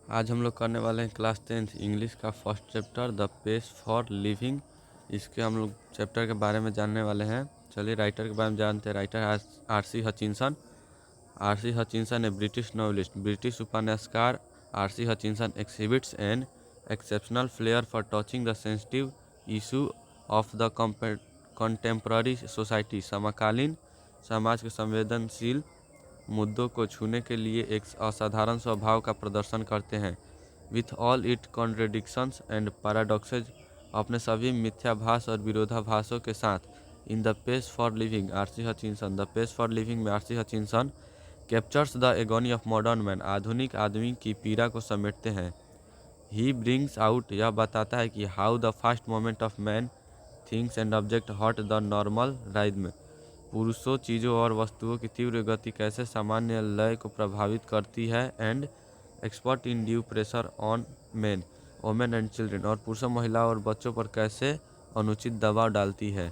आज हम लोग करने वाले हैं क्लास 10th इंग्लिश का first chapter the pace for living. इसके हम लोग चैप्टर के बारे में जानने वाले हैं। चलिए राइटर के बारे में जानते हैं। Writer R C. Hutchinson. R C. Hutchinson a British novelist. British उपन्यासकार R C. Hutchinson exhibits an exceptional flair for touching the sensitive issue of the contemporary society. समकालीन समाज के संवेदनशील मुद्दों को छूने के लिए एक असाधारण स्वभाव का प्रदर्शन करते हैं। With all it contradictions and paradoxes, अपने सभी मिथ्याभास और विरोधाभासों के साथ। In the pace for living R C. Hutchinson. The pace for living में R C. Hutchinson captures the agony of modern man, आधुनिक आदमी की पीड़ा को समेटते हैं। ही ब्रिंग्स आउट, यह बताता है कि how the first moment of man things and object hot the normal rhythm, पुरुषों, चीज़ों और वस्तुओं की तीव्र गति कैसे सामान्य लय को प्रभावित करती है। And expert in due pressure on main, women and children, और पुरुषों, महिलाओं और बच्चों पर कैसे अनुचित दबाव डालती है।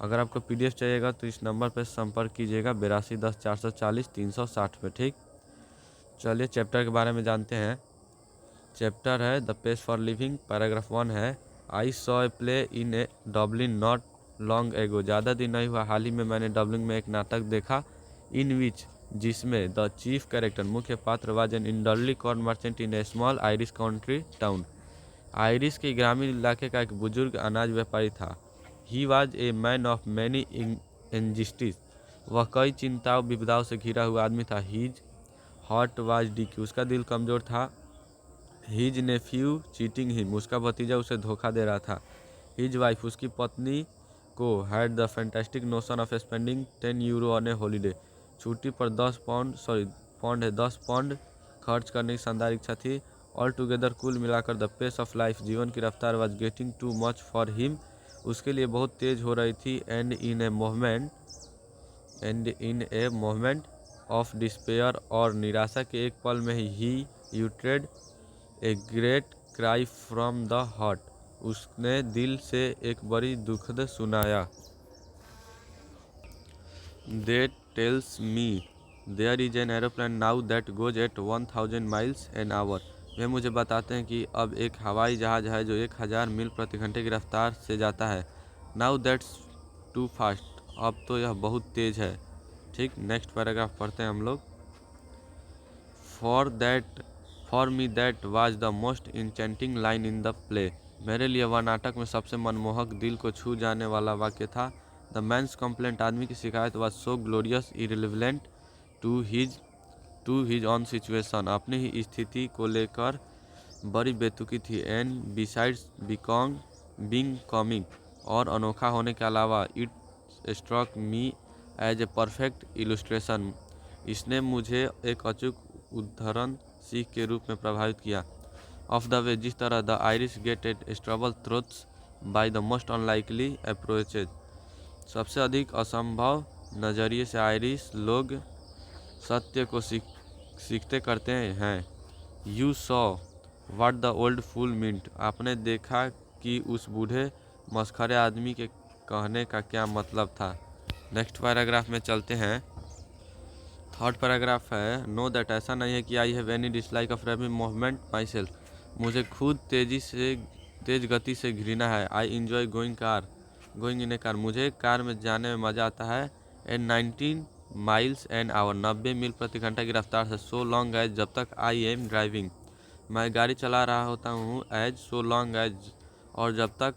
अगर आपको PDF चाहिएगा तो इस नंबर पर संपर्क कीजिएगा 8210 440 360 पे। ठीक, चलिए चैप्टर के बारे में जानते हैं। चैप्टर है the pace for living. Paragraph 1 है I saw a play in a Dublin not long ago. ज़्यादा दिन नहीं हुआ, हाल ही में मैंने डब्लिन में एक नाटक देखा। इन विच, जिसमें द चीफ कैरेक्टर, मुख्य पात्र, was an elderly corn merchant in a small Irish country town. Irish के ग्रामीण इलाके का एक बुजुर्ग अनाज व्यापारी था। He was a man of many injustice, वह कई चिंताओं विपदाओं से घिरा हुआ आदमी था। हीज हार्ट वाज डिक, उसका दिल कमज़ोर था। हिज नेफ्यू चीटिंग हिम, उसका भतीजा उसे धोखा दे रहा था। हिज वाइफ, उसकी पत्नी को had the fantastic notion of spending 10 euro on A holiday, छुट्टी पर 10 पाउंड खर्च करने की शानदार इच्छा थी। ऑल टुगेदर, कुल मिलाकर, द पेस ऑफ लाइफ, जीवन की रफ्तार, was getting too much for him, उसके लिए बहुत तेज हो रही थी। And in a moment of despair, और निराशा के एक पल में he uttered a great cry from the heart, उसने दिल से एक बड़ी दुखद सुनाया। They tells me there is an aeroplane now that goes at 1000 miles an hour, वे मुझे बताते हैं कि अब एक हवाई जहाज़ है जो 1000 मील प्रति घंटे की रफ्तार से जाता है। नाउ दैट्स टू फास्ट, अब तो यह बहुत तेज़ है। ठीक, नेक्स्ट पैराग्राफ पढ़ते हैं हम लोग। For me that was the most enchanting line in the play, मेरे लिए वह नाटक में सबसे मनमोहक, दिल को छू जाने वाला वाक्य था। द मैंस कंप्लेंट, आदमी की शिकायत, was so glorious irrelevant to his own situation, अपनी ही स्थिति को लेकर बड़ी बेतुकी थी। एंड बिसाइड्स बीइंग कॉमिक, और अनोखा होने के अलावा, it struck me as a perfect illustration, इसने मुझे एक अचूक उदाहरण सीख के रूप में प्रभावित किया। ऑफ द वे, जिस तरह the Irish get at stubble throats by the most unlikely approaches, सबसे अधिक असंभव नज़रिए से आयरिश लोग सत्य को सीखते करते हैं। You saw what the old fool meant, आपने देखा कि उस बूढ़े मस्खरे आदमी के कहने का क्या मतलब था। नेक्स्ट पैराग्राफ में चलते हैं। थर्ड पैराग्राफ है नो दैट, ऐसा नहीं है कि I have any dislike of rapid movement my self, मुझे खुद तेज गति से घृणा है। I enjoy going in A car, मुझे कार में जाने में मज़ा आता है। एंड 19 माइल्स एन आवर, 90 मील प्रति घंटा की रफ्तार से। सो लॉन्ग एज, जब तक आई एम ड्राइविंग, मैं गाड़ी चला रहा होता हूँ। एज, सो लॉन्ग एज, और जब तक।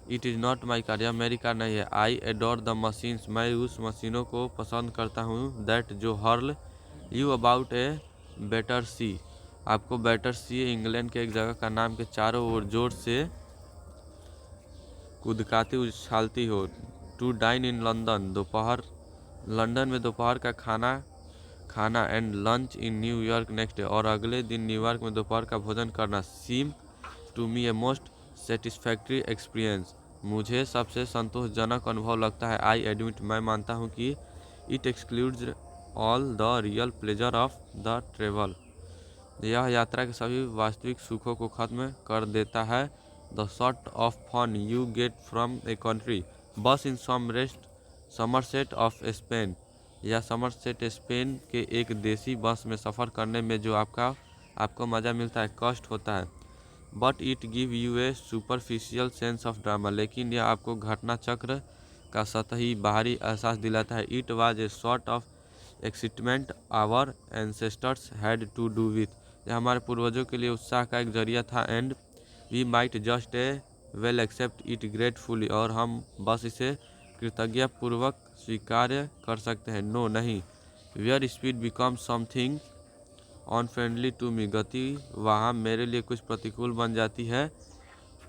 It is not my car, यह मेरी कार नहीं है। आई एडोर द मशीन्स, मैं उस मशीनों को पसंद करता हूँ। दैट, जो hurl you about a better सी, आपको बेटर सी, इंग्लैंड के एक जगह का नाम, के चारों ओर जोर से कूदकाती उछालती हो। To dine in London, London में दोपहर का खाना। And lunch in New York next day, और अगले दिन न्यूयॉर्क में दोपहर का भोजन करना। Seem to me a most satisfactory experience, मुझे सबसे संतोषजनक अनुभव लगता है। आई एडमिट, मैं मानता हूँ कि it excludes all the real pleasure of the travel, यह यात्रा के सभी वास्तविक सुखों को खत्म कर देता है। The sort of fun you get from a country bus in Somerset of Spain, या समरसेट स्पेन के एक देसी बस में सफ़र करने में जो आपका आपको मज़ा मिलता है, कष्ट होता है। But it give U A superficial sense of drama, लेकिन यह आपको घटना चक्र का सतही बाहरी एहसास दिलाता है। It was a sort of excitement our ancestors had to do with, यह हमारे पूर्वजों के लिए उत्साह का एक जरिया था। And we might just a well accept it gratefully, और हम बस इसे कृतज्ञतापूर्वक स्वीकार्य कर सकते हैं। नो नहीं, where speed become something unfriendly to me, गति वहाँ मेरे लिए कुछ प्रतिकूल बन जाती है।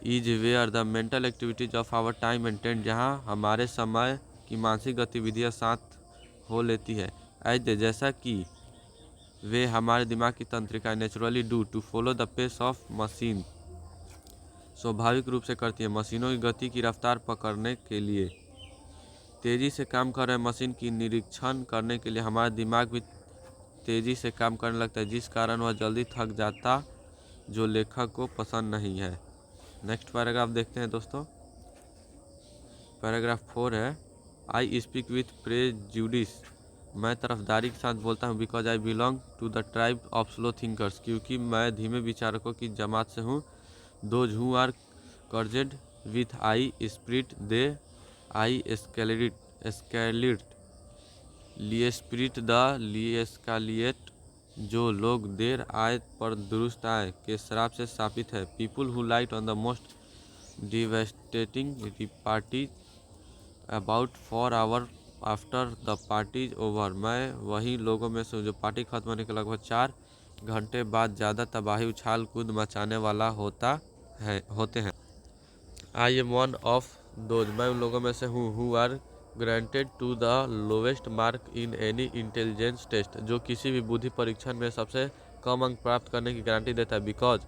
Is where the mental activities of our time and tend, जहाँ हमारे समय की मानसिक गतिविधियाँ साथ हो लेती है। एज जैसा कि वे हमारे दिमाग की तंत्रिका naturally do to follow the pace of machine, स्वाभाविक रूप से करती है मशीनों की गति की रफ्तार पकड़ने के लिए। तेज़ी से काम कर रहे मशीन की निरीक्षण करने के लिए हमारा दिमाग भी तेज़ी से काम करने लगता है, जिस कारण वह जल्दी थक जाता, जो लेखक को पसंद नहीं है। नेक्स्ट पैराग्राफ देखते हैं दोस्तों। पैराग्राफ 4 है, आई स्पीक विथ प्रेजुडिस, मैं तरफदारी के साथ बोलता हूँ। Because I belong to the tribe of slow thinkers, क्योंकि मैं धीमे विचारकों की जमात से हूँ। Those who are cursed with I spirit दे आई एस्केलिट लिएस्पिरिट द लिएस्कालिएट, जो लोग देर आए पर दुरुस्त आए के शराब से स्थापित है। People who light on the most devastating repartee about 4 hour after the party is over, मैं वही लोगों में से जो पार्टी खत्म होने के लगभग 4 घंटे बाद ज़्यादा तबाही उछाल कूद मचाने वाला होते हैं। I am one of those, मैं उन लोगों में से हूँ। Who are granted to the lowest mark in any intelligence test, जो किसी भी बुद्धि परीक्षण में सबसे कम अंक प्राप्त करने की गारंटी देता है। Because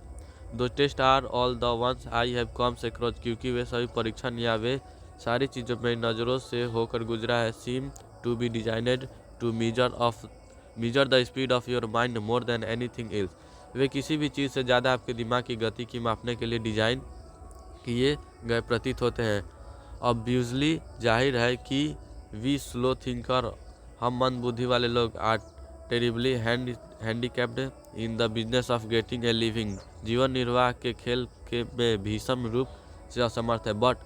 though tests are all the ones I have comes across, क्योंकि वे सभी परीक्षण या वे सारी चीज़ों में नज़रों से होकर गुजरा है। Seem to be designed to measure the speed of your mind more than anything else, वे किसी भी चीज़ से ज़्यादा आपके दिमाग की गति की मापने के लिए डिज़ाइन किए गए प्रतीत होते हैं। ऑब्वियसली जाहिर है कि वी स्लो थिंकर, हम मंद बुद्धि वाले लोग, are terribly handicapped in the business of getting a living, जीवन निर्वाह के खेल के में भीषण रूप से असमर्थ है। But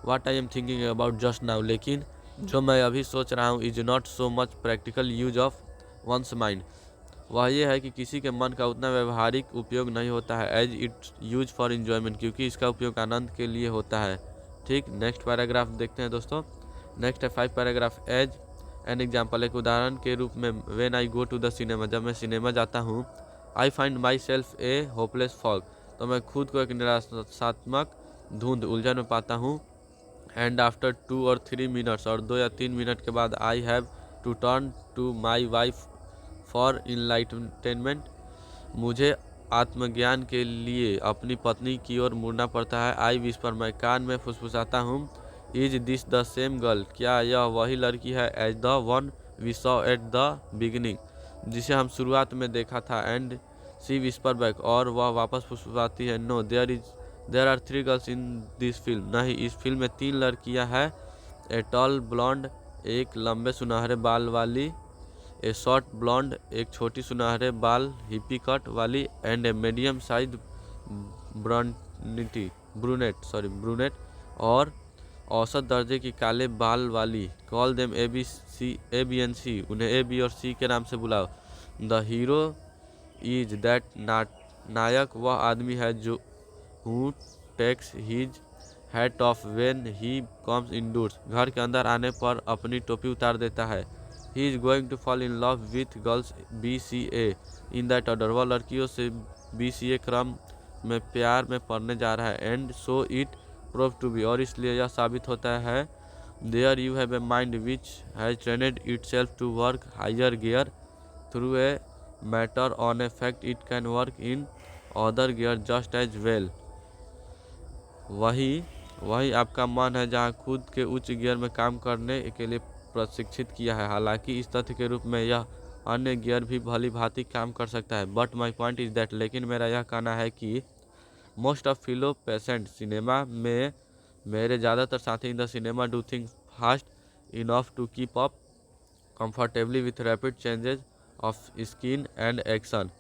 what I am thinking about just now, लेकिन जो मैं अभी सोच रहा हूँ, is not so much practical use of once mind, वह ये है कि किसी के मन का उतना व्यवहारिक उपयोग नहीं होता है। As it use for enjoyment, क्योंकि इसका उपयोग आनंद के लिए होता है। ठीक, नेक्स्ट पैराग्राफ देखते हैं दोस्तों। नेक्स्ट है 5 पैराग्राफ। एज एन एग्जाम्पल, एक उदाहरण के रूप में, when I go to the cinema, जब मैं सिनेमा जाता हूँ, I find myself a hopeless fog, तो मैं खुद को एक निराशात्मक धुंध उलझन में पाता हूँ। एंड आफ्टर 2 or 3 मिनट्स, और 2 या 3 मिनट के बाद, I have to turn to my wife for enlightenment, मुझे आत्मज्ञान के लिए अपनी पत्नी की ओर मुड़ना पड़ता है। आई विस्पर, मैं कान में फुसफुसाता हूँ। Is this the same girl, क्या यह वही लड़की है। As the one we saw at the beginning, जिसे हम शुरुआत में देखा था। एंड सी विस्पर बैक, और वह वापस फुसफुसाती है। No, there are 3 girls in this film, नहीं, इस फिल्म में 3 लड़कियां हैं। ए टॉल ब्लॉन्ड, एक लंबे सुनहरे बाल वाली। ए शॉर्ट ब्लॉन्ड, एक छोटी सुनहरे बाल हिप्पी कट वाली। And a medium size brunette, और औसत दर्जे की काले बाल वाली। Call them A B and C, उन्हें ए बी और सी के नाम से बुलाओ। द हीरो इज दैट, नायक वह आदमी है जो who takes his hat off when he comes indoors, घर के अंदर आने पर अपनी टोपी उतार देता है। He is going to fall in love with girls BCA in that order, वह लड़कियों से BCA क्रम में प्यार में पड़ने जा रहा है। And so it prove to be, और इसलिए यह साबित होता है। There you have a mind which has trained itself to work higher gear through a matter on a fact it can work in other gear just as well, वही आपका मन है जहाँ खुद के उच्च गियर में काम करने के लिए प्रशिक्षित किया है। हालांकि इस तथ्य के रूप में यह अन्य गियर भी भली भांति काम कर सकता है। But my point is that, लेकिन मेरा यह कहना है कि most of fellow patient, cinema में मेरे ज़्यादातर साथी in the cinema do think fast enough to keep up comfortably with rapid changes of scene and action,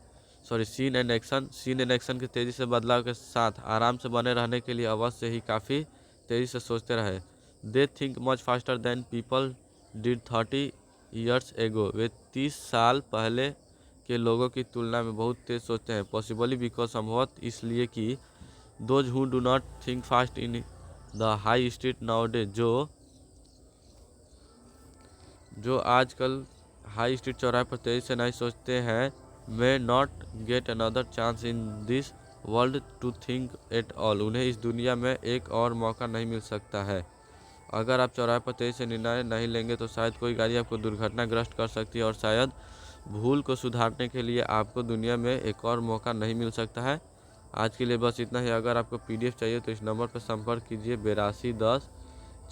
scene and action की तेज़ी से बदलाव के साथ आराम से बने रहने के लिए अवश्य ही काफ़ी तेज़ी से सोचते रहे। They think much faster than people did 30 years ago. वे 30 साल पहले के लोगों की तुलना में बहुत तेज़ सोचते हैं। पॉसिबली बिकॉज संभवत इसलिए कि those who do not think fast in the high street nowadays, जो आजकल हाई स्ट्रीट चौराहे पर तेज़ी से नहीं सोचते हैं, may not get another chance in this world to think at all. उन्हें इस दुनिया में एक और मौका नहीं मिल सकता है। अगर आप चौराहे पर तेज़ी से निर्णय नहीं लेंगे तो शायद कोई गाड़ी आपको दुर्घटनाग्रस्त कर सकती है और शायद भूल को सुधारने के लिए आपको दुनिया में एक और मौका नहीं मिल सकता है। आज के लिए बस इतना ही। अगर आपको PDF चाहिए तो इस नंबर पर संपर्क कीजिए 8210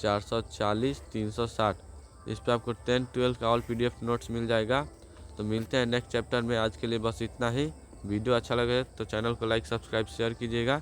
440 360। इस पर आपको 10-12 का ऑल PDF नोट्स मिल जाएगा। तो मिलते हैं नेक्स्ट चैप्टर में। आज के लिए बस इतना ही। वीडियो अच्छा लगे तो चैनल को लाइक सब्सक्राइब शेयर कीजिएगा।